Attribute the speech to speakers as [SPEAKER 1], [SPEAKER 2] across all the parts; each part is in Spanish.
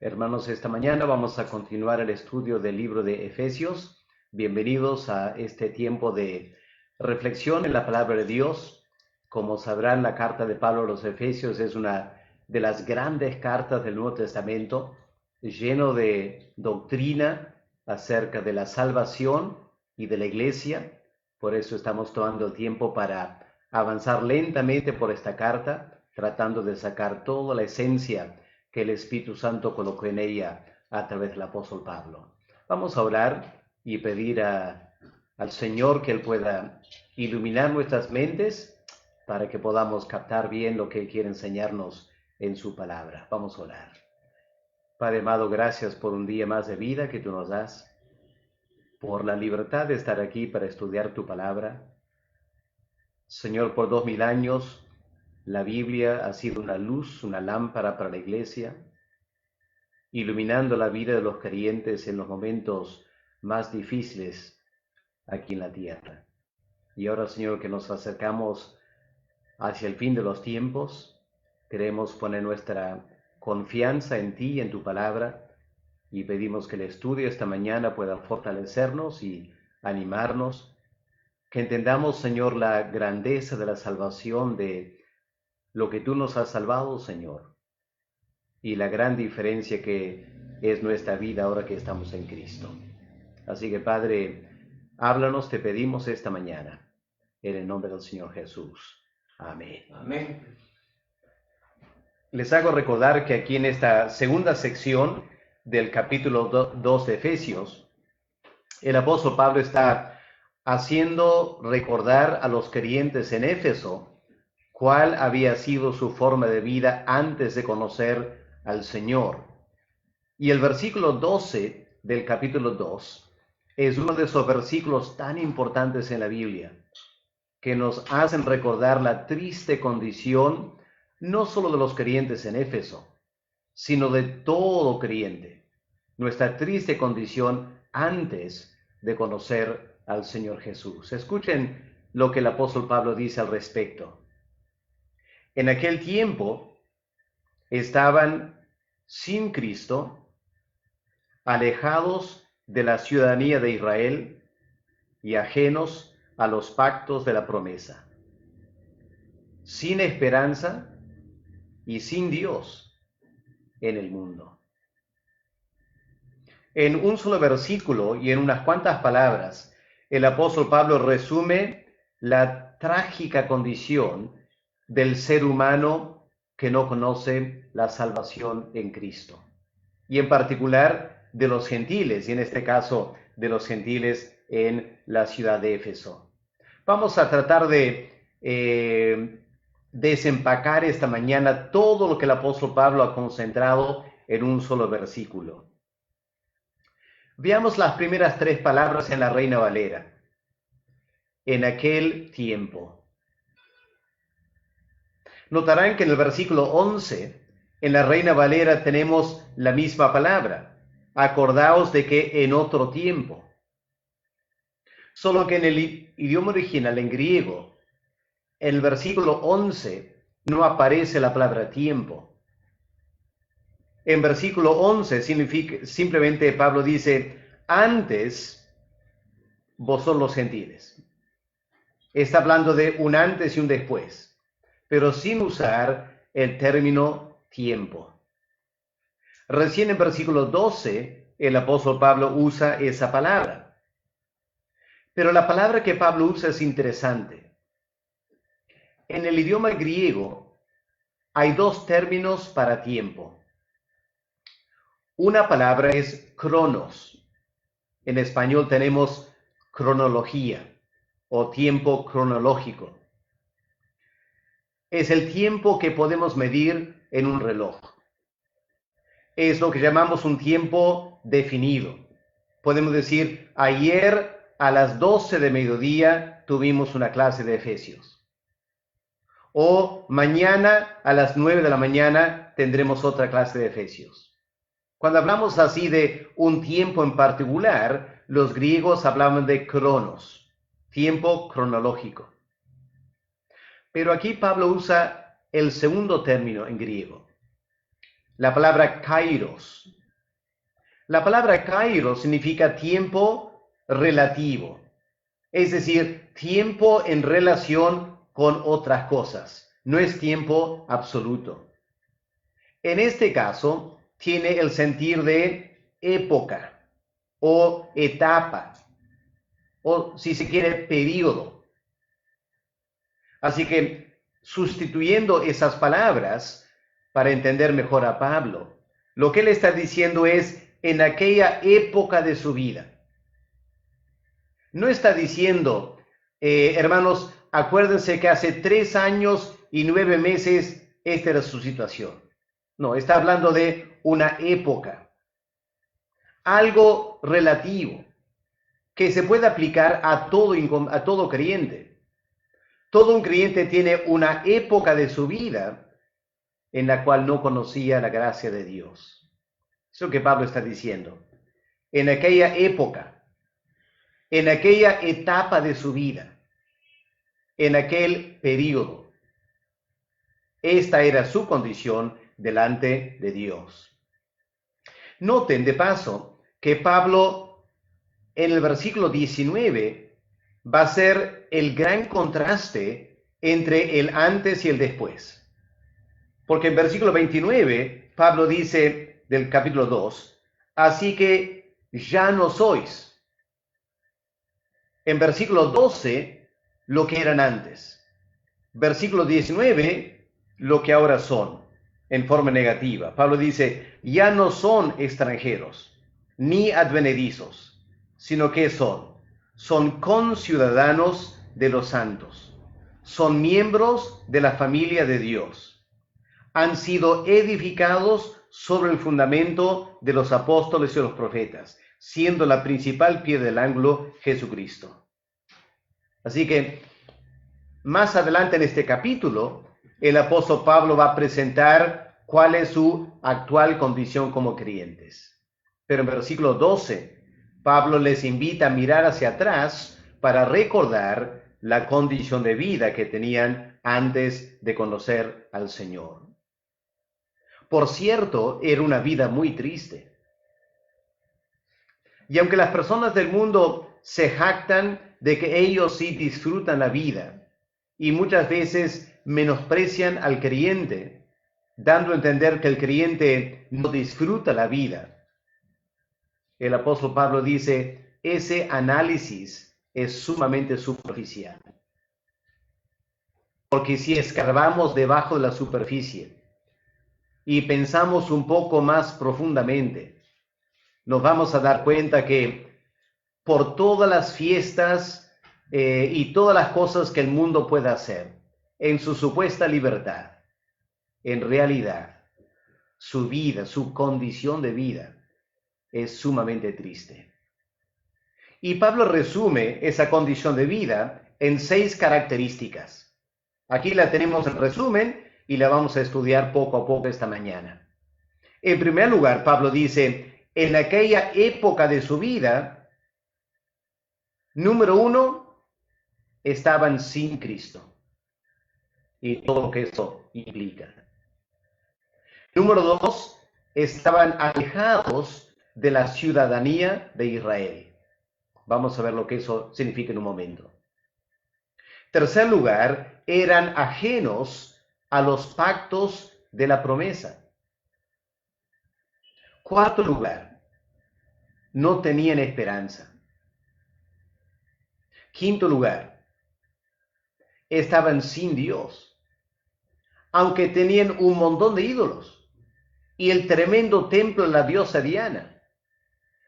[SPEAKER 1] Hermanos, esta mañana vamos a continuar el estudio del libro de Efesios. Bienvenidos a este tiempo de reflexión en la palabra de Dios. Como sabrán, la carta de Pablo a los Efesios es una de las grandes cartas del Nuevo Testamento, lleno de doctrina acerca de la salvación y de la iglesia. Por eso estamos tomando el tiempo para avanzar lentamente por esta carta, tratando de sacar toda la esencia que el Espíritu Santo colocó en ella a través del apóstol Pablo. Vamos a orar y pedir al Señor que Él pueda iluminar nuestras mentes para que podamos captar bien lo que Él quiere enseñarnos en su palabra. Vamos a orar. Padre amado, gracias por un día más de vida que tú nos das, por la libertad de estar aquí para estudiar tu palabra. Señor, por 2000 años la Biblia ha sido una luz, una lámpara para la iglesia, iluminando la vida de los creyentes en los momentos más difíciles aquí en la tierra. Y ahora, Señor, que nos acercamos hacia el fin de los tiempos, queremos poner nuestra confianza en ti y en tu palabra, y pedimos que el estudio esta mañana pueda fortalecernos y animarnos, que entendamos, Señor, la grandeza de la salvación, de lo que tú nos has salvado, Señor, y la gran diferencia que es nuestra vida ahora que estamos en Cristo. Así que, Padre, háblanos, te pedimos esta mañana, en el nombre del Señor Jesús. Amén.
[SPEAKER 2] Amén.
[SPEAKER 1] Les hago recordar que aquí en esta segunda sección del capítulo 2 de Efesios, el apóstol Pablo está haciendo recordar a los creyentes en Éfeso cuál había sido su forma de vida antes de conocer al Señor. Y el versículo 12 del capítulo 2 es uno de esos versículos tan importantes en la Biblia que nos hacen recordar la triste condición no solo de los creyentes en Éfeso, sino de todo creyente. Nuestra triste condición antes de conocer al Señor Jesús. Escuchen lo que el apóstol Pablo dice al respecto. En aquel tiempo estaban sin Cristo, alejados de la ciudadanía de Israel y ajenos a los pactos de la promesa, sin esperanza y sin Dios en el mundo. En un solo versículo y en unas cuantas palabras, el apóstol Pablo resume la trágica condición del ser humano que no conoce la salvación en Cristo, y en particular de los gentiles, y en este caso de los gentiles en la ciudad de Éfeso. Vamos a tratar de desempacar esta mañana todo lo que el apóstol Pablo ha concentrado en un solo versículo. Veamos las primeras 3 palabras en la Reina Valera. En aquel tiempo. Notarán que en el versículo 11, en la Reina Valera tenemos la misma palabra. Acordaos de que en otro tiempo. Solo que en el idioma original, en griego, en el versículo 11 no aparece la palabra tiempo. En versículo 11 simplemente Pablo dice, antes vos sos los gentiles. Está hablando de un antes y un después, pero sin usar el término tiempo. Recién en versículo 12, el apóstol Pablo usa esa palabra. Pero la palabra que Pablo usa es interesante. En el idioma griego hay 2 términos para tiempo. Una palabra es cronos. En español tenemos cronología o tiempo cronológico. Es el tiempo que podemos medir en un reloj. Es lo que llamamos un tiempo definido. Podemos decir, ayer a las 12 de mediodía tuvimos una clase de Efesios. O mañana a las 9 de la mañana tendremos otra clase de Efesios. Cuando hablamos así de un tiempo en particular, los griegos hablaban de cronos, tiempo cronológico. Pero aquí Pablo usa el segundo término en griego. la palabra kairos. La palabra kairos significa tiempo relativo, es decir, tiempo en relación con otras cosas, no es tiempo absoluto. En este caso, tiene el sentido de época o etapa, o si se quiere, periodo. Así que, sustituyendo esas palabras para entender mejor a Pablo, lo que él está diciendo es en aquella época de su vida. No está diciendo, hermanos, acuérdense que hace 3 años y 9 meses esta era su situación. No, está hablando de una época, algo relativo, que se puede aplicar a todo creyente. Todo un creyente tiene una época de su vida en la cual no conocía la gracia de Dios. Eso es lo que Pablo está diciendo. En aquella época, en aquella etapa de su vida, en aquel periodo, esta era su condición delante de Dios. Noten de paso que Pablo en el versículo 19 va a ser el gran contraste entre el antes y el después. Porque en versículo 29 Pablo dice del capítulo 2, así que ya no sois. En versículo 12, lo que eran antes. Versículo 19, lo que ahora son, en forma negativa. Pablo dice, ya no son extranjeros, ni advenedizos, sino que son conciudadanos de los santos, son miembros de la familia de Dios, han sido edificados sobre el fundamento de los apóstoles y los profetas, siendo la principal piedra del ángulo Jesucristo. Así que más adelante en este capítulo, el apóstol Pablo va a presentar cuál es su actual condición como creyentes. Pero en versículo 12, Pablo les invita a mirar hacia atrás para recordar la condición de vida que tenían antes de conocer al Señor. Por cierto, era una vida muy triste. Y aunque las personas del mundo se jactan de que ellos sí disfrutan la vida, y muchas veces menosprecian al creyente, dando a entender que el creyente no disfruta la vida, el apóstol Pablo dice, ese análisis es sumamente superficial. Porque si escarbamos debajo de la superficie y pensamos un poco más profundamente, nos vamos a dar cuenta que por todas las fiestas y todas las cosas que el mundo pueda hacer, en su supuesta libertad, en realidad, su vida, su condición de vida, es sumamente triste. Y Pablo resume esa condición de vida en 6 características. Aquí la tenemos en resumen y la vamos a estudiar poco a poco esta mañana. En primer lugar, Pablo dice, en aquella época de su vida, número 1, estaban sin Cristo y todo lo que eso implica. Número 2, estaban alejados de la ciudadanía de Israel. Vamos a ver lo que eso significa en un momento. Tercer lugar, eran ajenos a los pactos de la promesa. Cuarto lugar, no tenían esperanza. Quinto lugar, estaban sin Dios, aunque tenían un montón de ídolos y el tremendo templo de la diosa Diana.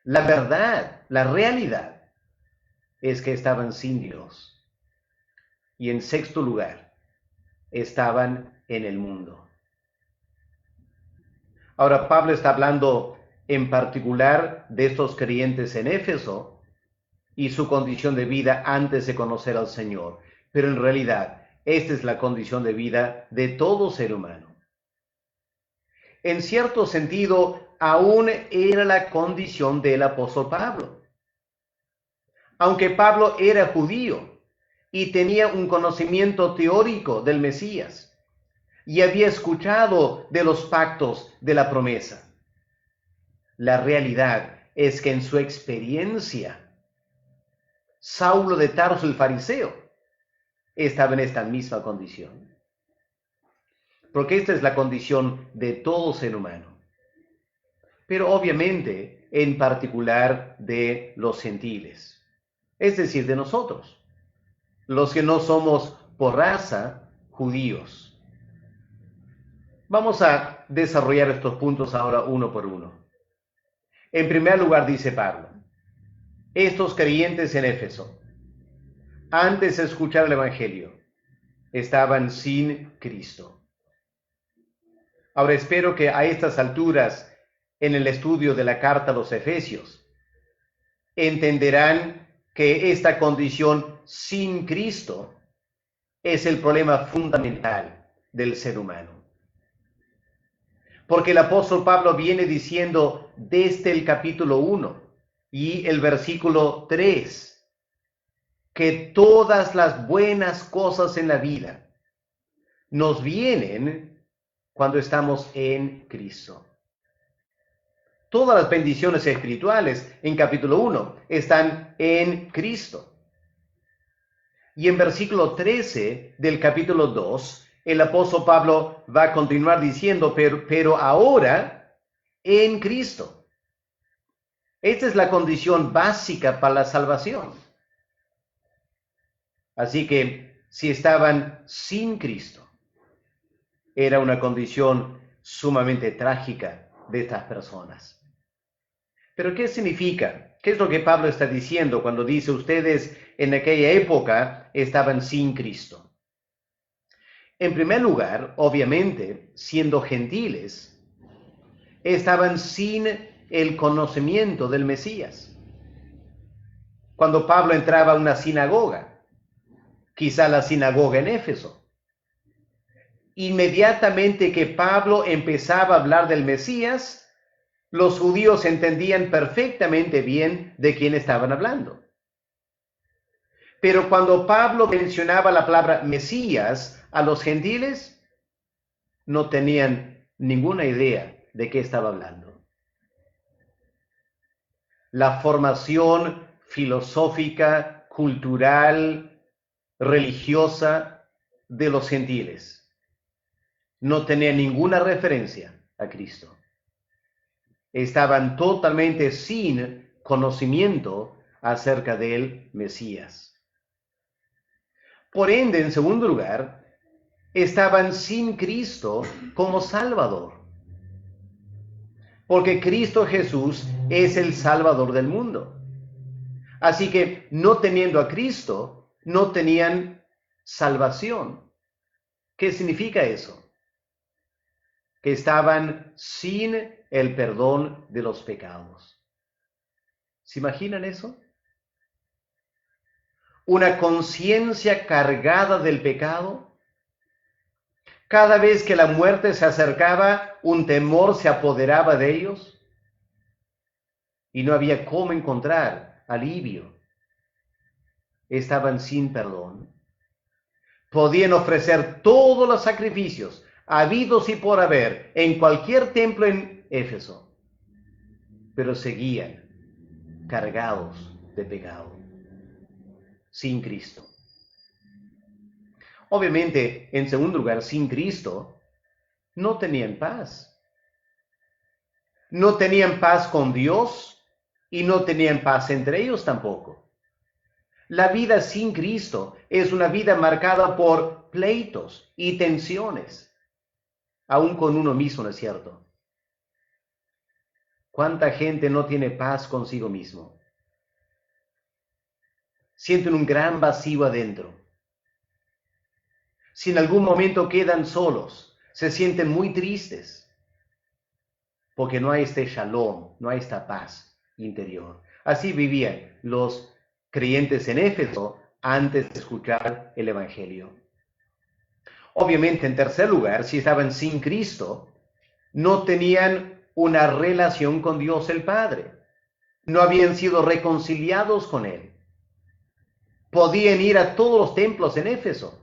[SPEAKER 1] La verdad, la realidad, es que estaban sin Dios. Y en sexto lugar, estaban en el mundo. Ahora, Pablo está hablando en particular de estos creyentes en Éfeso y su condición de vida antes de conocer al Señor. Pero en realidad, esta es la condición de vida de todo ser humano. En cierto sentido, aún era la condición del apóstol Pablo. Aunque Pablo era judío y tenía un conocimiento teórico del Mesías, y había escuchado de los pactos de la promesa. La realidad es que en su experiencia, Saulo de Tarso, el fariseo, estaba en esta misma condición. Porque esta es la condición de todo ser humano. Pero obviamente, en particular de los gentiles. Es decir, de nosotros, los que no somos por raza judíos. Vamos a desarrollar estos puntos ahora uno por uno. En primer lugar, dice Pablo, estos creyentes en Éfeso, antes de escuchar el Evangelio, estaban sin Cristo. Ahora espero que a estas alturas, en el estudio de la carta a los Efesios, entenderán que esta condición sin Cristo es el problema fundamental del ser humano. Porque el apóstol Pablo viene diciendo desde el capítulo 1 y el versículo 3, que todas las buenas cosas en la vida nos vienen cuando estamos en Cristo. Todas las bendiciones espirituales en capítulo 1 están en Cristo. Y en versículo 13 del capítulo 2, el apóstol Pablo va a continuar diciendo, pero ahora en Cristo. Esta es la condición básica para la salvación. Así que si estaban sin Cristo, era una condición sumamente trágica de estas personas. Pero ¿qué significa? ¿Qué es lo que Pablo está diciendo cuando dice ustedes en aquella época estaban sin Cristo? En primer lugar, obviamente, siendo gentiles, estaban sin el conocimiento del Mesías. Cuando Pablo entraba a una sinagoga, quizá la sinagoga en Éfeso, inmediatamente que Pablo empezaba a hablar del Mesías, los judíos entendían perfectamente bien de quién estaban hablando. Pero cuando Pablo mencionaba la palabra Mesías a los gentiles, no tenían ninguna idea de qué estaba hablando. La formación filosófica, cultural, religiosa de los gentiles no tenía ninguna referencia a Cristo. Estaban totalmente sin conocimiento acerca del Mesías. Por ende, en segundo lugar, estaban sin Cristo como Salvador. Porque Cristo Jesús es el Salvador del mundo. Así que no teniendo a Cristo, no tenían salvación. ¿Qué significa eso? Que estaban sin el perdón de los pecados. ¿Se imaginan eso? Una conciencia cargada del pecado. Cada vez que la muerte se acercaba, un temor se apoderaba de ellos y no había cómo encontrar alivio. Estaban sin perdón. Podían ofrecer todos los sacrificios habidos y por haber en cualquier templo en Éfeso, pero seguían cargados de pecado, sin Cristo. Obviamente, en segundo lugar, sin Cristo, no tenían paz. No tenían paz con Dios y no tenían paz entre ellos tampoco. La vida sin Cristo es una vida marcada por pleitos y tensiones, aún con uno mismo, ¿no es cierto? ¿Cuánta gente no tiene paz consigo mismo? Sienten un gran vacío adentro. Si en algún momento quedan solos, se sienten muy tristes, porque no hay este shalom, no hay esta paz interior. Así vivían los creyentes en Éfeso antes de escuchar el Evangelio. Obviamente, en tercer lugar, si estaban sin Cristo, no tenían una relación con Dios el Padre. No habían sido reconciliados con Él. Podían ir a todos los templos en Éfeso,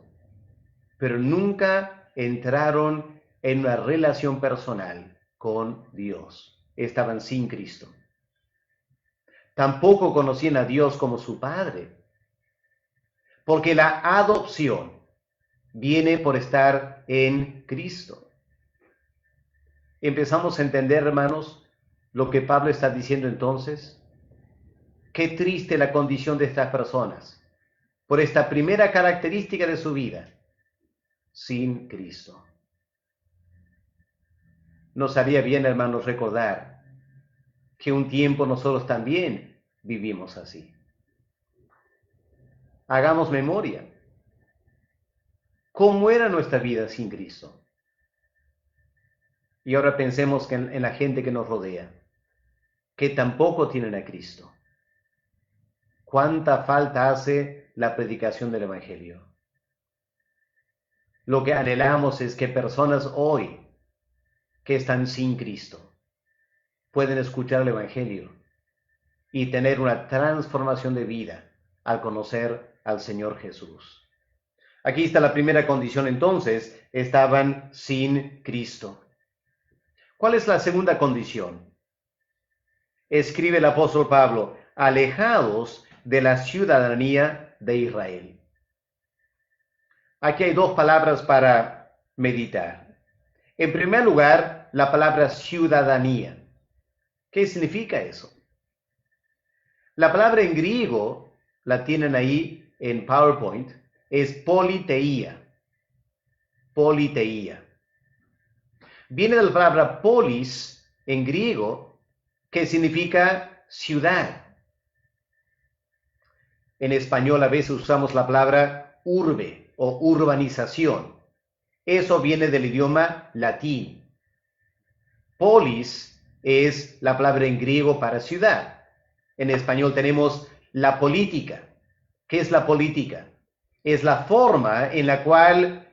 [SPEAKER 1] pero nunca entraron en una relación personal con Dios. Estaban sin Cristo. Tampoco conocían a Dios como su Padre, porque la adopción viene por estar en Cristo. Empezamos a entender, hermanos, lo que Pablo está diciendo entonces. Qué triste la condición de estas personas, por esta primera característica de su vida, sin Cristo. Nos haría bien, hermanos, recordar que un tiempo nosotros también vivimos así. Hagamos memoria. ¿Cómo era nuestra vida sin Cristo? Y ahora pensemos en la gente que nos rodea, que tampoco tienen a Cristo. ¿Cuánta falta hace la predicación del Evangelio? Lo que anhelamos es que personas hoy que están sin Cristo pueden escuchar el Evangelio y tener una transformación de vida al conocer al Señor Jesús. Aquí está la primera condición entonces, estaban sin Cristo. ¿Cuál es la segunda condición? Escribe el apóstol Pablo, alejados de la ciudadanía de Israel. Aquí hay dos palabras para meditar. En primer lugar, la palabra ciudadanía. ¿Qué significa eso? La palabra en griego, la tienen ahí en PowerPoint, es politeía. Politeía. Viene de la palabra polis en griego, que significa ciudad. En español a veces usamos la palabra urbe o urbanización. Eso viene del idioma latín. Polis es la palabra en griego para ciudad. En español tenemos la política. ¿Qué es la política? Es la forma en la cual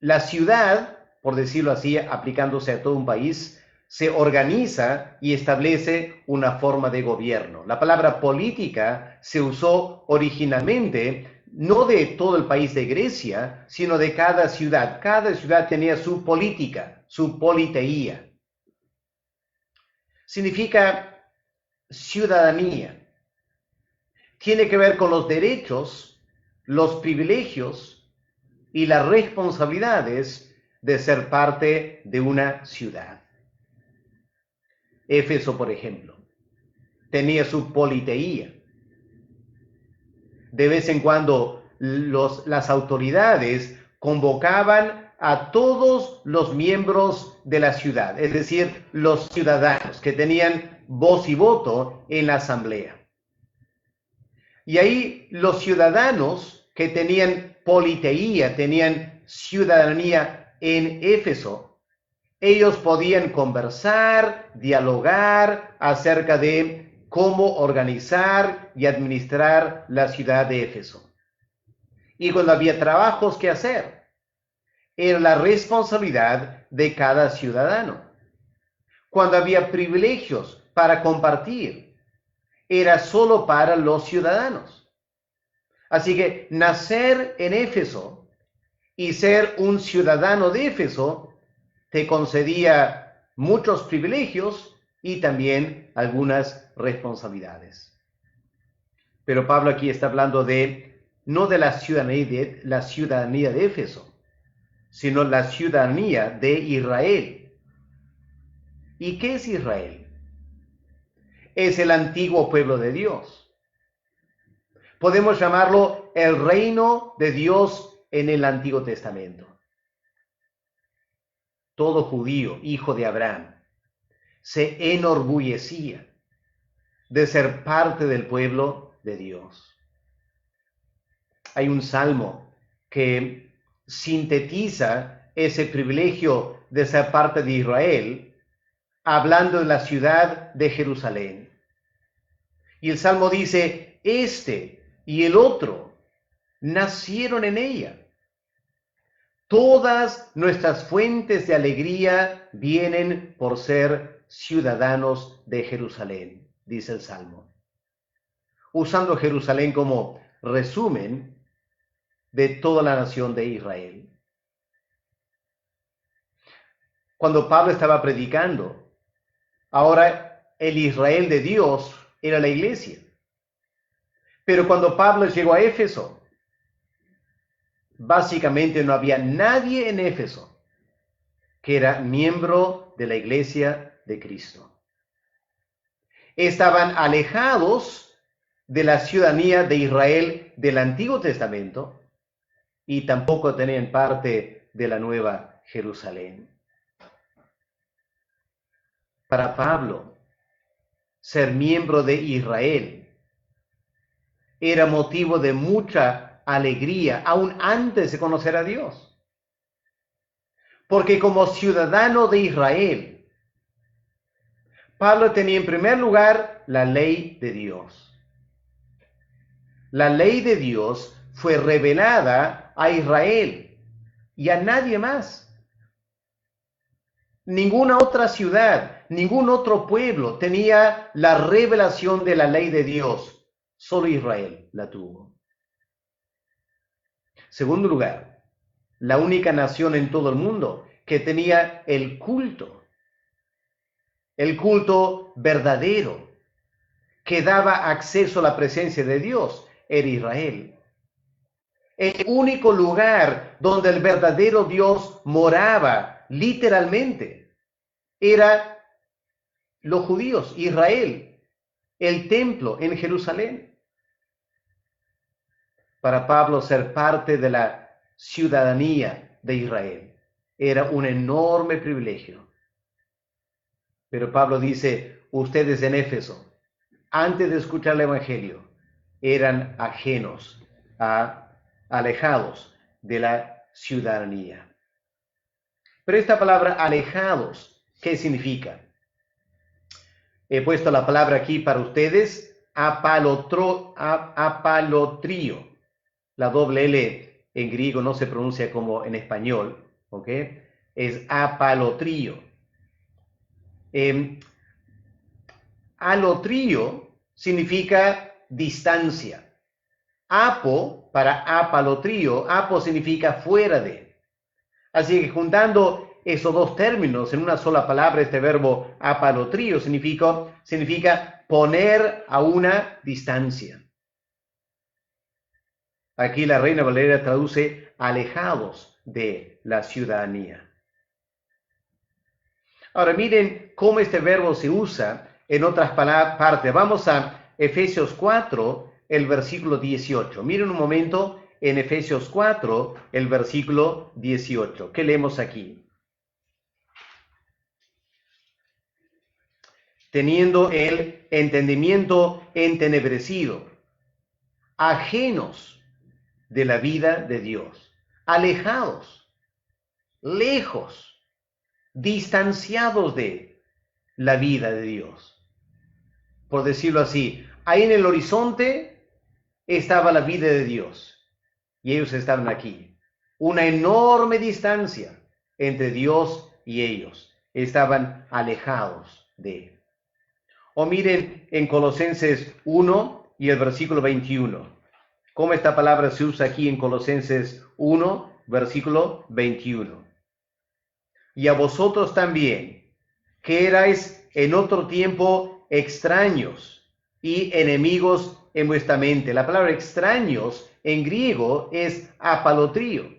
[SPEAKER 1] la ciudad, por decirlo así, aplicándose a todo un país, se organiza y establece una forma de gobierno. La palabra política se usó originalmente no de todo el país de Grecia, sino de cada ciudad. Cada ciudad tenía su política, su politeía. Significa ciudadanía. Tiene que ver con los derechos, los privilegios y las responsabilidades de ser parte de una ciudad. Éfeso, por ejemplo, tenía su politeía. De vez en cuando las autoridades convocaban a todos los miembros de la ciudad, es decir, los ciudadanos que tenían voz y voto en la asamblea. Y ahí los ciudadanos que tenían politeía, tenían ciudadanía en Éfeso, ellos podían conversar, dialogar acerca de cómo organizar y administrar la ciudad de Éfeso. Y cuando había trabajos que hacer, era la responsabilidad de cada ciudadano. Cuando había privilegios para compartir, era solo para los ciudadanos. Así que nacer en Éfeso y ser un ciudadano de Éfeso te concedía muchos privilegios y también algunas responsabilidades. Pero Pablo aquí está hablando no de la ciudadanía de Éfeso, sino la ciudadanía de Israel. ¿Y qué es Israel? Es el antiguo pueblo de Dios. Podemos llamarlo el reino de Dios en el Antiguo Testamento. Todo judío, hijo de Abraham, se enorgullecía de ser parte del pueblo de Dios. Hay un salmo que sintetiza ese privilegio de ser parte de Israel, hablando de la ciudad de Jerusalén. Y el salmo dice, este y el otro nacieron en ella. Todas nuestras fuentes de alegría vienen por ser ciudadanos de Jerusalén, dice el Salmo. Usando Jerusalén como resumen de toda la nación de Israel. cuando Pablo estaba predicando. Ahora, el Israel de Dios era la iglesia. Pero cuando Pablo llegó a Éfeso, básicamente no había nadie en Éfeso que era miembro de la iglesia de Cristo. Estaban alejados de la ciudadanía de Israel del Antiguo Testamento y tampoco tenían parte de la Nueva Jerusalén. Para Pablo, ser miembro de Israel era motivo de mucha alegría, aún antes de conocer a Dios. Porque como ciudadano de Israel, Pablo tenía en primer lugar la ley de Dios. La ley de Dios fue revelada a Israel y a nadie más. Ninguna otra ciudad, ningún otro pueblo tenía la revelación de la ley de Dios. Solo Israel la tuvo. Segundo lugar, la única nación en todo el mundo que tenía el culto verdadero, que daba acceso a la presencia de Dios, era Israel. El único lugar donde el verdadero Dios moraba, literalmente, era los judíos, Israel, el templo en Jerusalén. Para Pablo, ser parte de la ciudadanía de Israel era un enorme privilegio. Pero Pablo dice, ustedes en Éfeso, antes de escuchar el Evangelio, eran ajenos, alejados de la ciudadanía. Pero esta palabra alejados, ¿qué significa? He puesto la palabra aquí para ustedes, apalotrio. La doble L en griego no se pronuncia como en español, ¿ok? Es apalotrio. Alotrio significa distancia. Apo, para apalotrio, apo significa fuera de. Así que juntando esos dos términos en una sola palabra, este verbo apalotrio significa poner a una distancia. Aquí la Reina Valera traduce alejados de la ciudadanía. Ahora miren cómo este verbo se usa en otras partes. Vamos a Efesios 4, el versículo 18. Miren un momento en Efesios 4, el versículo 18. ¿Qué leemos aquí? Teniendo el entendimiento entenebrecido, ajenos de la vida de Dios, alejados, lejos, distanciados de la vida de Dios. Por decirlo así, ahí en el horizonte estaba la vida de Dios y ellos estaban aquí. Una enorme distancia entre Dios y ellos. Estaban alejados de Él. O miren en Colosenses 1 y el versículo 21. Cómo esta palabra se usa aquí en Colosenses 1, versículo 21. Y a vosotros también, que erais en otro tiempo extraños y enemigos en vuestra mente. La palabra extraños en griego es apalotrio.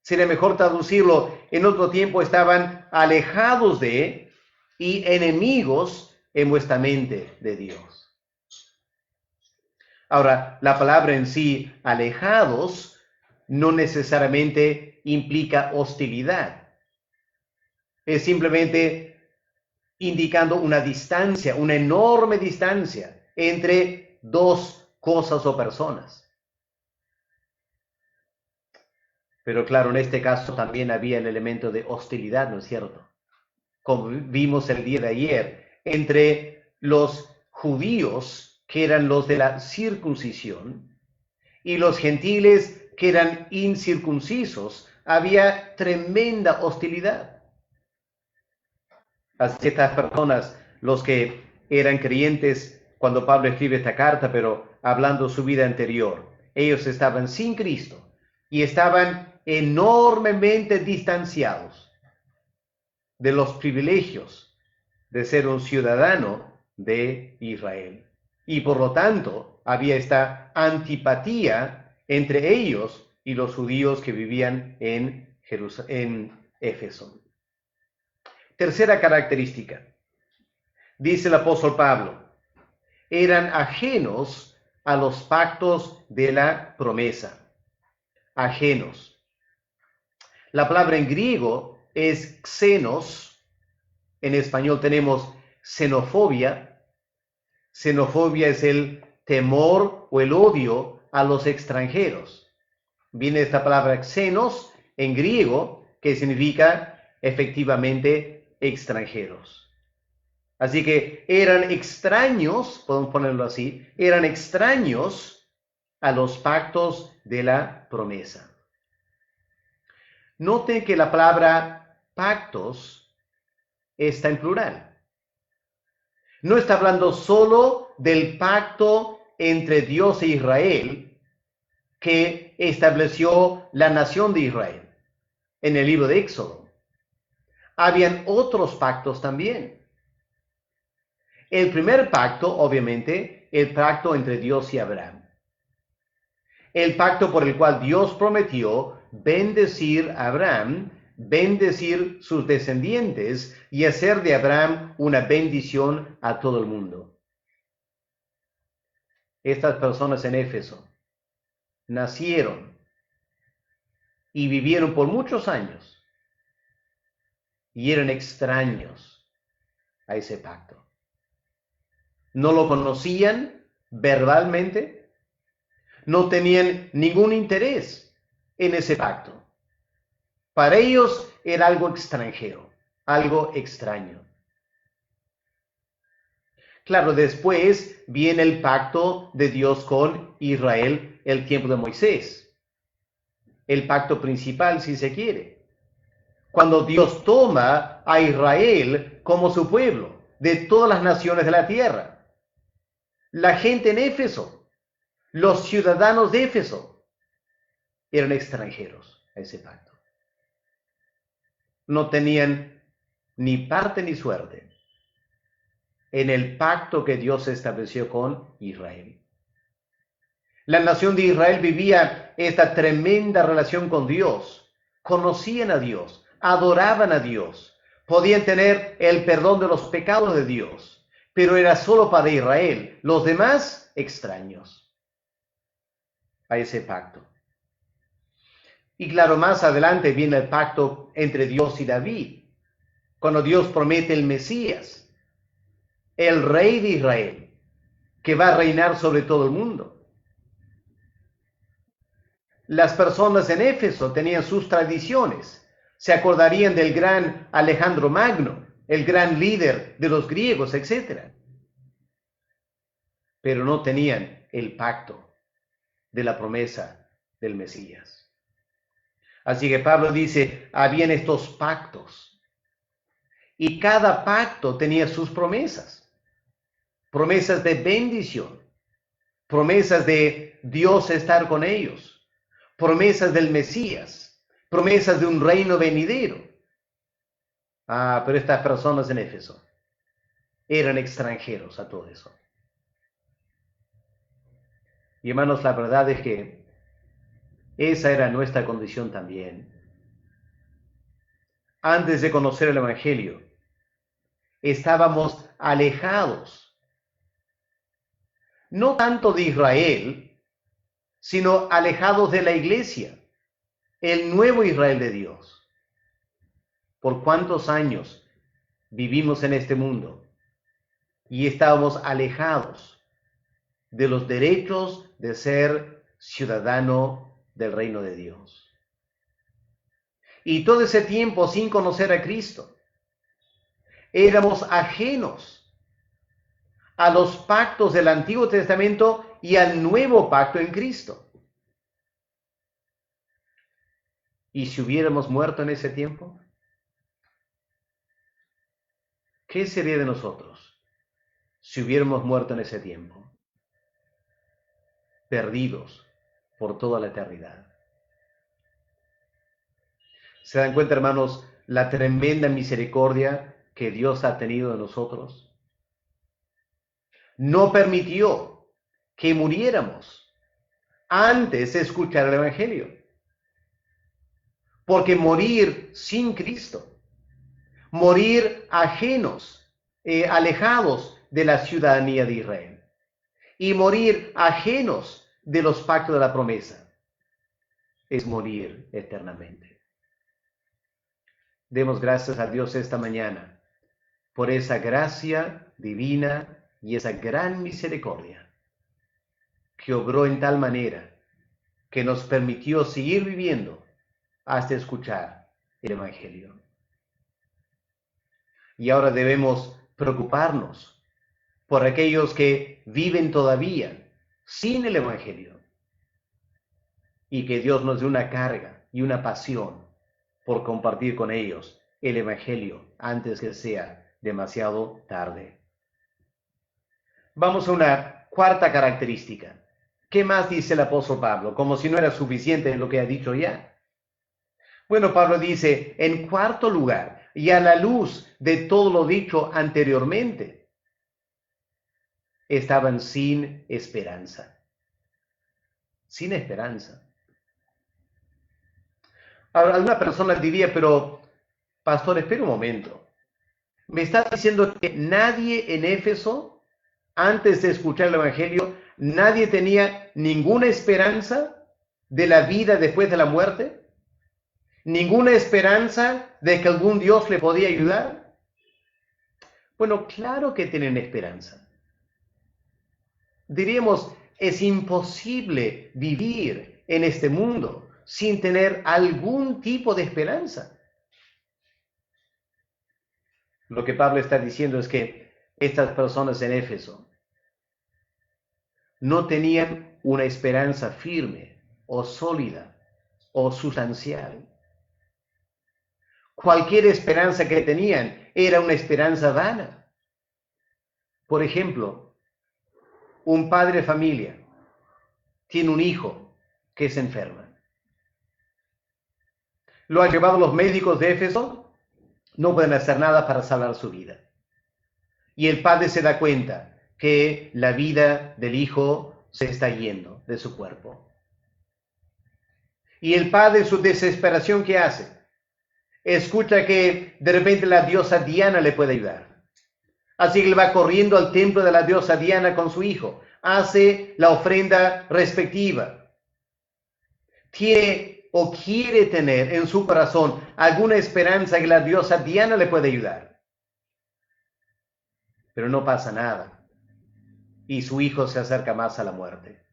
[SPEAKER 1] Sería mejor traducirlo, en otro tiempo estaban alejados de y enemigos en vuestra mente de Dios. Ahora, la palabra en sí, alejados, no necesariamente implica hostilidad. Es simplemente indicando una distancia, una enorme distancia entre dos cosas o personas. Pero claro, en este caso también había el elemento de hostilidad, ¿no es cierto? Como vimos el día de ayer, entre los judíos, que eran los de la circuncisión, y los gentiles, que eran incircuncisos, había tremenda hostilidad. Así que estas personas, los que eran creyentes cuando Pablo escribe esta carta, pero hablando su vida anterior, ellos estaban sin Cristo y estaban enormemente distanciados. de los privilegios de ser un ciudadano de Israel. Y por lo tanto, había esta antipatía entre ellos y los judíos que vivían en Éfeso. Tercera característica, dice el apóstol Pablo, eran ajenos a los pactos de la promesa. Ajenos. La palabra en griego es xenos. En español tenemos xenofobia. Xenofobia es el temor o el odio a los extranjeros. Viene esta palabra xenos en griego, que significa efectivamente extranjeros. Así que eran extraños, podemos ponerlo así, eran extraños a los pactos de la promesa. Noten que la palabra pactos está en plural. No está hablando solo del pacto entre Dios e Israel que estableció la nación de Israel en el libro de Éxodo. Habían otros pactos también. El primer pacto, obviamente, el pacto entre Dios y Abraham. El pacto por el cual Dios prometió bendecir a Abraham, bendecir sus descendientes y hacer de Abraham una bendición a todo el mundo. Estas personas en Éfeso nacieron y vivieron por muchos años y eran extraños a ese pacto. No lo conocían verbalmente, no tenían ningún interés en ese pacto. Para ellos era algo extranjero, algo extraño. Claro, después viene el pacto de Dios con Israel, el tiempo de Moisés. El pacto principal, si se quiere. Cuando Dios toma a Israel como su pueblo, de todas las naciones de la tierra. La gente en Éfeso, los ciudadanos de Éfeso, eran extranjeros a ese pacto. No tenían ni parte ni suerte en el pacto que Dios estableció con Israel. La nación de Israel vivía esta tremenda relación con Dios. Conocían a Dios, adoraban a Dios, podían tener el perdón de los pecados de Dios, pero era solo para Israel. Los demás, extraños a ese pacto. Y claro, más adelante viene el pacto entre Dios y David, cuando Dios promete el Mesías, el rey de Israel, que va a reinar sobre todo el mundo. Las personas en Éfeso tenían sus tradiciones. Se acordarían del gran Alejandro Magno, el gran líder de los griegos, etc. Pero no tenían el pacto de la promesa del Mesías. Así que Pablo dice, habían estos pactos. Y cada pacto tenía sus promesas. Promesas de bendición. Promesas de Dios estar con ellos. Promesas del Mesías, promesas de un reino venidero. Pero estas personas en Éfeso eran extranjeros a todo eso. Y hermanos, la verdad es que esa era nuestra condición también. Antes de conocer el Evangelio, estábamos alejados, no tanto de Israel, sino alejados de la iglesia, el nuevo Israel de Dios. ¿Por cuántos años vivimos en este mundo y estábamos alejados de los derechos de ser ciudadano del reino de Dios? Y todo ese tiempo sin conocer a Cristo, éramos ajenos a los pactos del Antiguo Testamento y al nuevo pacto en Cristo. ¿Y si hubiéramos muerto en ese tiempo? ¿Qué sería de nosotros si hubiéramos muerto en ese tiempo? Perdidos por toda la eternidad. ¿Se dan cuenta, hermanos, la tremenda misericordia que Dios ha tenido de nosotros? No permitió que muriéramos antes de escuchar el Evangelio. Porque morir sin Cristo, morir ajenos, alejados de la ciudadanía de Israel, y morir ajenos de los pactos de la promesa, es morir eternamente. Demos gracias a Dios esta mañana por esa gracia divina y esa gran misericordia que obró en tal manera que nos permitió seguir viviendo hasta escuchar el Evangelio. Y ahora debemos preocuparnos por aquellos que viven todavía sin el Evangelio, y que Dios nos dé una carga y una pasión por compartir con ellos el Evangelio antes que sea demasiado tarde. Vamos a una cuarta característica. ¿Qué más dice el apóstol Pablo? Como si no era suficiente lo que ha dicho ya. Bueno, Pablo dice, en cuarto lugar, y a la luz de todo lo dicho anteriormente, estaban sin esperanza. Sin esperanza. Ahora, alguna persona diría, pero, pastor, espera un momento. ¿Me estás diciendo que nadie en Éfeso, antes de escuchar el Evangelio, nadie tenía ninguna esperanza de la vida después de la muerte? ¿Ninguna esperanza de que algún Dios le podía ayudar? Bueno, claro que tienen esperanza. Diríamos, es imposible vivir en este mundo sin tener algún tipo de esperanza. Lo que Pablo está diciendo es que estas personas en Éfeso no tenían una esperanza firme o sólida o sustancial. Cualquier esperanza que tenían era una esperanza vana. Por ejemplo, un padre de familia tiene un hijo que se enferma. Lo han llevado los médicos de Éfeso, no pueden hacer nada para salvar su vida. Y el padre se da cuenta que la vida del hijo se está yendo de su cuerpo. Y el padre, en su desesperación, ¿qué hace? Escucha que de repente la diosa Diana le puede ayudar. Así que él va corriendo al templo de la diosa Diana con su hijo. Hace la ofrenda respectiva. Tiene o quiere tener en su corazón alguna esperanza que la diosa Diana le puede ayudar. Pero no pasa nada. Y su hijo se acerca más a la muerte.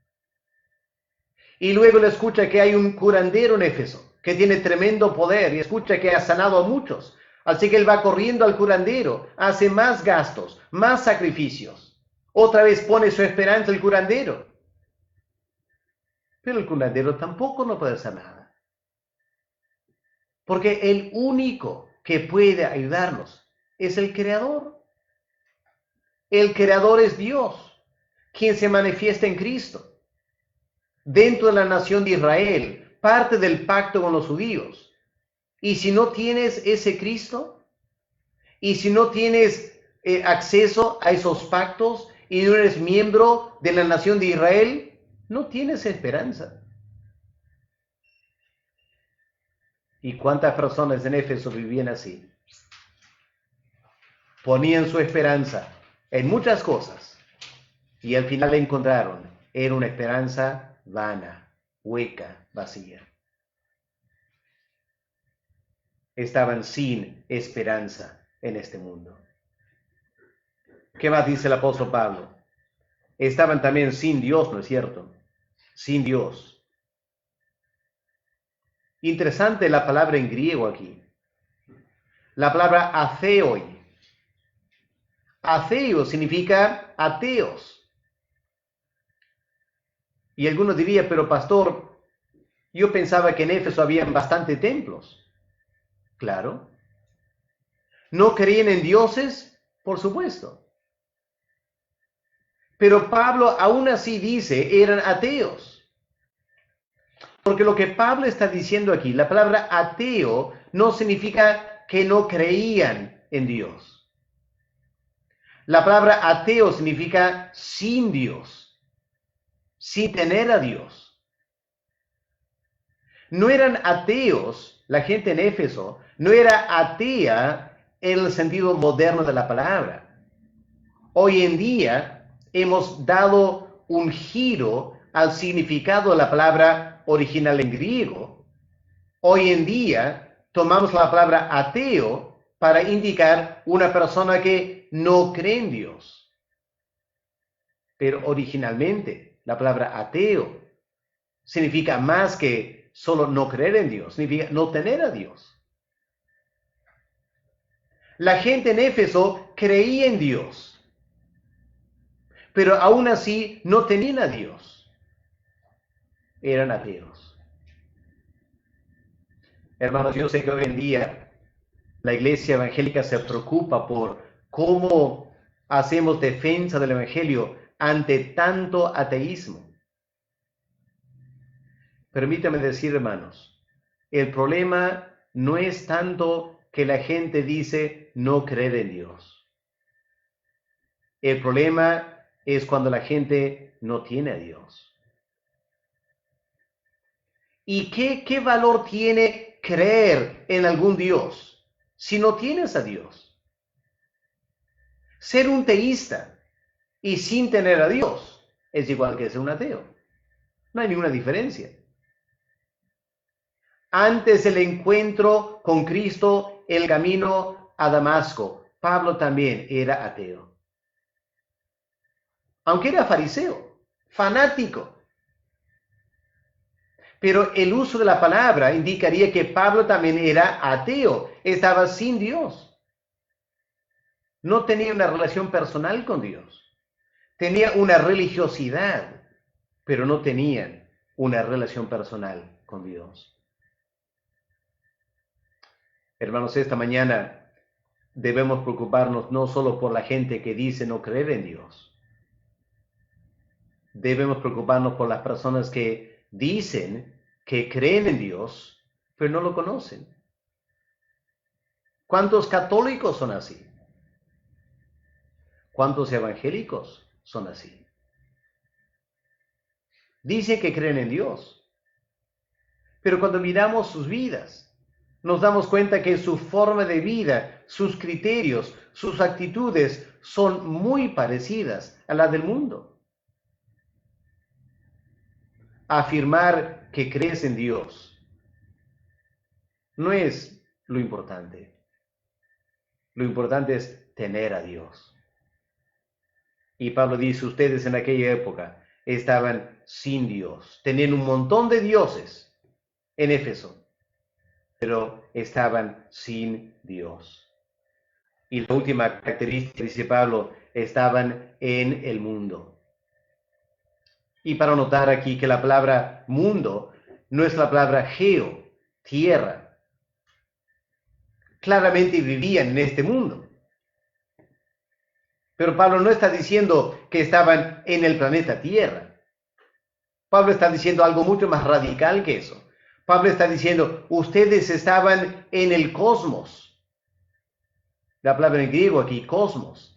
[SPEAKER 1] Y luego le escucha que hay un curandero en Éfeso que tiene tremendo poder y escucha que ha sanado a muchos. Así que él va corriendo al curandero, hace más gastos, más sacrificios. Otra vez pone su esperanza el curandero. Pero el curandero tampoco no puede hacer nada. Porque el único que puede ayudarnos es el Creador. El Creador es Dios, quien se manifiesta en Cristo. Dentro de la nación de Israel, parte del pacto con los judíos. Y si no tienes ese Cristo, y si no tienes acceso a esos pactos, y no eres miembro de la nación de Israel, no tienes esperanza. ¿Y cuántas personas en Éfeso vivían así? Ponían su esperanza en muchas cosas, y al final la encontraron. Era una esperanza vana, hueca, vacía. Estaban sin esperanza en este mundo. ¿Qué más dice el apóstol Pablo? Estaban también sin Dios, ¿no es cierto? Sin Dios. Interesante la palabra en griego aquí. La palabra atheoi. Atheo significa ateos. Y algunos dirían, pero pastor, yo pensaba que en Éfeso habían bastante templos. Claro. ¿No creían en dioses? Por supuesto. Pero Pablo aún así dice, eran ateos. Porque lo que Pablo está diciendo aquí, la palabra ateo no significa que no creían en Dios. La palabra ateo significa sin Dios, sin tener a Dios. No eran ateos, la gente en Éfeso no era atea en el sentido moderno de la palabra. Hoy en día hemos dado un giro al significado de la palabra original en griego. Hoy en día tomamos la palabra ateo para indicar una persona que no cree en Dios. Pero originalmente la palabra ateo significa más que solo no creer en Dios, significa no tener a Dios. La gente en Éfeso creía en Dios, pero aún así no tenían a Dios. Eran ateos. Hermanos, yo sé que hoy en día la iglesia evangélica se preocupa por cómo hacemos defensa del evangelio ante tanto ateísmo. Permítame decir, hermanos, el problema no es tanto que la gente dice no creer en Dios. El problema es cuando la gente no tiene a Dios. ¿Y qué valor tiene creer en algún Dios si no tienes a Dios? Ser un teísta y sin tener a Dios es igual que ser un ateo. No hay ninguna diferencia. Antes del encuentro con Cristo, el camino a Damasco, Pablo también era ateo. Aunque era fariseo, fanático. Pero el uso de la palabra indicaría que Pablo también era ateo, estaba sin Dios. No tenía una relación personal con Dios. Tenía una religiosidad, pero no tenían una relación personal con Dios. Hermanos, esta mañana debemos preocuparnos no solo por la gente que dice no creer en Dios. Debemos preocuparnos por las personas que dicen que creen en Dios, pero no lo conocen. ¿Cuántos católicos son así? ¿Cuántos evangélicos son así? Dicen que creen en Dios, pero cuando miramos sus vidas, nos damos cuenta que su forma de vida, sus criterios, sus actitudes son muy parecidas a la del mundo. Afirmar que crees en Dios no es lo importante. Lo importante es tener a Dios. Y Pablo dice, ustedes en aquella época estaban sin Dios, tenían un montón de dioses en Éfeso, pero estaban sin Dios. Y la última característica, dice Pablo, estaban en el mundo. Y para notar aquí que la palabra mundo no es la palabra geo, tierra. Claramente vivían en este mundo. Pero Pablo no está diciendo que estaban en el planeta Tierra. Pablo está diciendo algo mucho más radical que eso. Pablo está diciendo, ustedes estaban en el cosmos. La palabra en griego aquí, cosmos.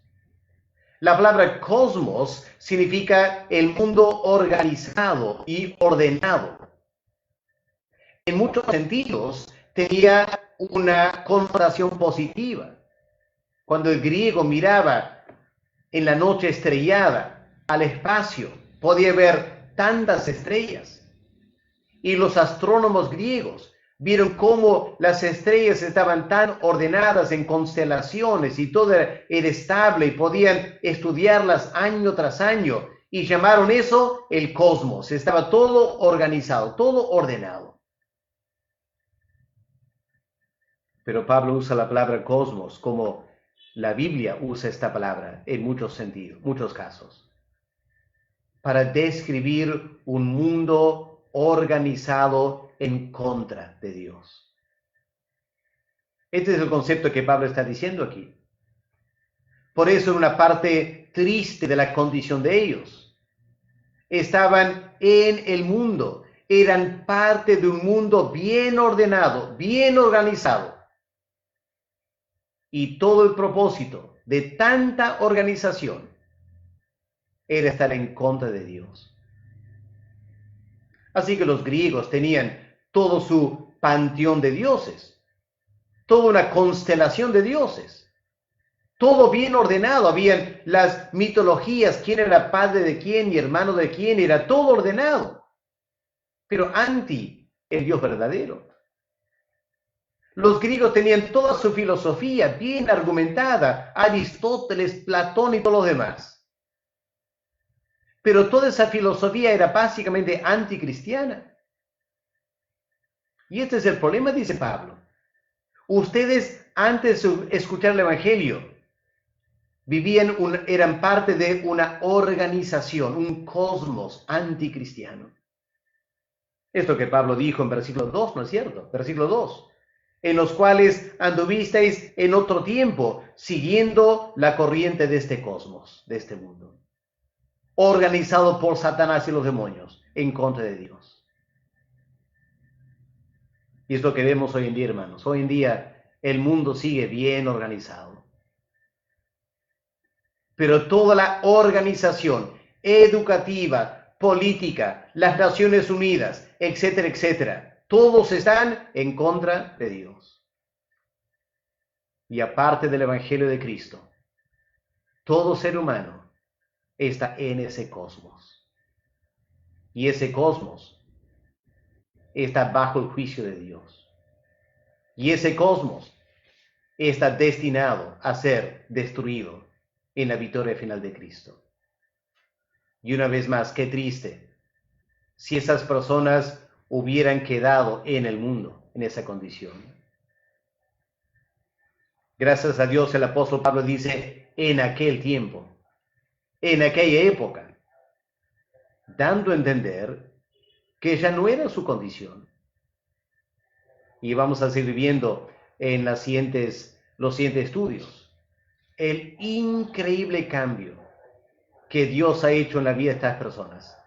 [SPEAKER 1] La palabra cosmos significa el mundo organizado y ordenado. En muchos sentidos tenía una connotación positiva. Cuando el griego miraba en la noche estrellada al espacio, podía ver tantas estrellas. Y los astrónomos griegos vieron cómo las estrellas estaban tan ordenadas en constelaciones y todo era estable y podían estudiarlas año tras año y llamaron eso el cosmos. Estaba todo organizado, todo ordenado. Pero Pablo usa la palabra cosmos como la Biblia usa esta palabra en muchos sentidos, muchos casos, para describir un mundo organizado en contra de Dios. Este es el concepto que Pablo está diciendo aquí. Por eso, en una parte triste de la condición de ellos, estaban en el mundo, eran parte de un mundo bien ordenado, bien organizado, y todo el propósito de tanta organización era estar en contra de Dios. Así que los griegos tenían todo su panteón de dioses, toda una constelación de dioses, todo bien ordenado. Habían las mitologías, quién era padre de quién y hermano de quién, era todo ordenado, pero anti el Dios verdadero. Los griegos tenían toda su filosofía bien argumentada, Aristóteles, Platón y todos los demás. Pero toda esa filosofía era básicamente anticristiana. Y este es el problema, dice Pablo. Ustedes, antes de escuchar el Evangelio, eran parte de una organización, un cosmos anticristiano. Esto que Pablo dijo en versículo 2, ¿no es cierto? Versículo 2. En los cuales anduvisteis en otro tiempo, siguiendo la corriente de este cosmos, de este mundo, organizado por Satanás y los demonios, en contra de Dios. Y es lo que vemos hoy en día, hermanos. Hoy en día el mundo sigue bien organizado. Pero toda la organización educativa, política, las Naciones Unidas, etcétera, etcétera, todos están en contra de Dios. Y aparte del Evangelio de Cristo, todo ser humano está en ese cosmos. Y ese cosmos está bajo el juicio de Dios. Y ese cosmos está destinado a ser destruido en la victoria final de Cristo. Y una vez más, qué triste si esas personas hubieran quedado en el mundo, en esa condición. Gracias a Dios el apóstol Pablo dice, en aquel tiempo, en aquella época, dando a entender que ya no era su condición. Y vamos a seguir viendo en los siguientes estudios el increíble cambio que Dios ha hecho en la vida de estas personas,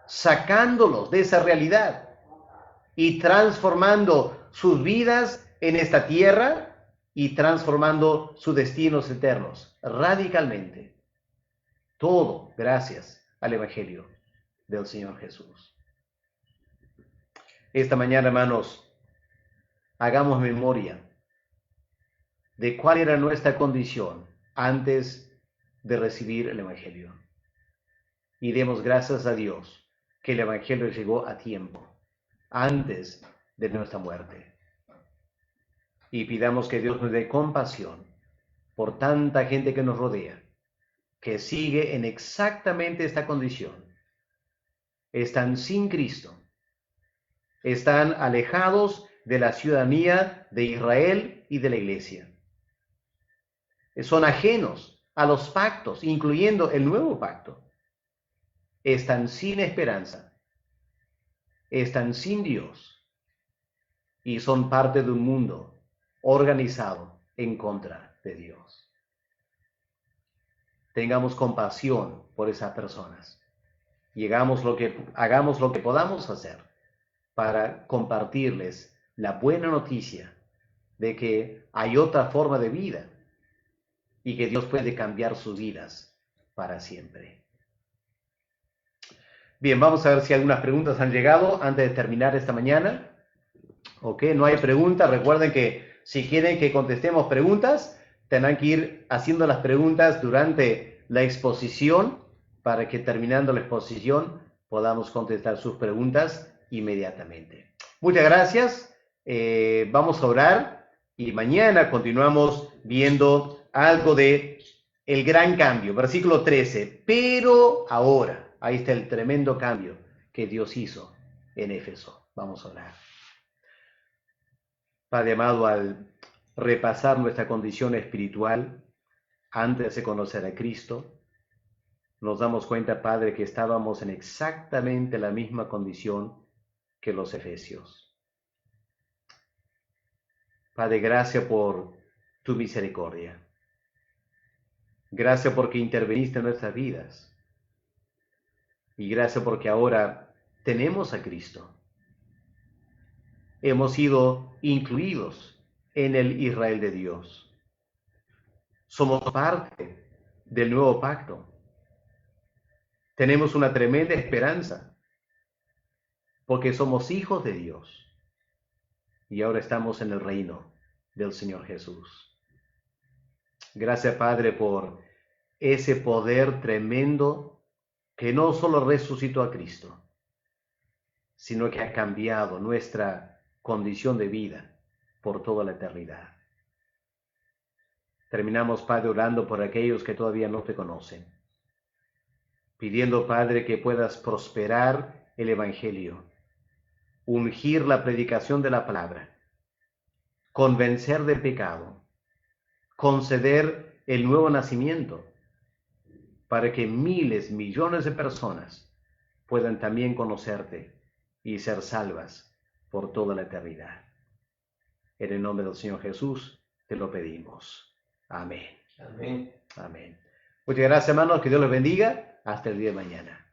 [SPEAKER 1] sacándolos de esa realidad y transformando sus vidas en esta tierra y transformando sus destinos eternos radicalmente. Todo gracias al Evangelio del Señor Jesús. Esta mañana, hermanos, hagamos memoria de cuál era nuestra condición antes de recibir el Evangelio. Y demos gracias a Dios que el Evangelio llegó a tiempo, antes de nuestra muerte. Y pidamos que Dios nos dé compasión por tanta gente que nos rodea, que sigue en exactamente esta condición. Están sin Cristo, están alejados de la ciudadanía de Israel y de la iglesia. Son ajenos a los pactos, incluyendo el nuevo pacto. Están sin esperanza, están sin Dios y son parte de un mundo organizado en contra de Dios. Tengamos compasión por esas personas y hagamos lo que podamos hacer para compartirles la buena noticia de que hay otra forma de vida y que Dios puede cambiar sus vidas para siempre. Bien, vamos a ver si algunas preguntas han llegado antes de terminar esta mañana. Ok, no hay preguntas. Recuerden que si quieren que contestemos preguntas, tendrán que ir haciendo las preguntas durante la exposición para que terminando la exposición podamos contestar sus preguntas inmediatamente. Muchas gracias. Vamos a orar y mañana continuamos viendo algo de el gran cambio. Versículo 13. Pero ahora. Ahí está el tremendo cambio que Dios hizo en Éfeso. Vamos a orar. Padre amado, al repasar nuestra condición espiritual antes de conocer a Cristo, nos damos cuenta, Padre, que estábamos en exactamente la misma condición que los efesios. Padre, gracias por tu misericordia. Gracias porque interveniste en nuestras vidas. Y gracias porque ahora tenemos a Cristo. Hemos sido incluidos en el Israel de Dios. Somos parte del nuevo pacto. Tenemos una tremenda esperanza porque somos hijos de Dios y ahora estamos en el reino del Señor Jesús. Gracias, Padre, por ese poder tremendo que no solo resucitó a Cristo, sino que ha cambiado nuestra condición de vida por toda la eternidad. Terminamos, Padre, orando por aquellos que todavía no te conocen, pidiendo, Padre, que puedas prosperar el Evangelio, ungir la predicación de la palabra, convencer del pecado, conceder el nuevo nacimiento, para que miles, millones de personas puedan también conocerte y ser salvas por toda la eternidad. En el nombre del Señor Jesús te lo pedimos. Amén.
[SPEAKER 2] Amén.
[SPEAKER 1] Amén. Muchas gracias, hermanos. Que Dios los bendiga. Hasta el día de mañana.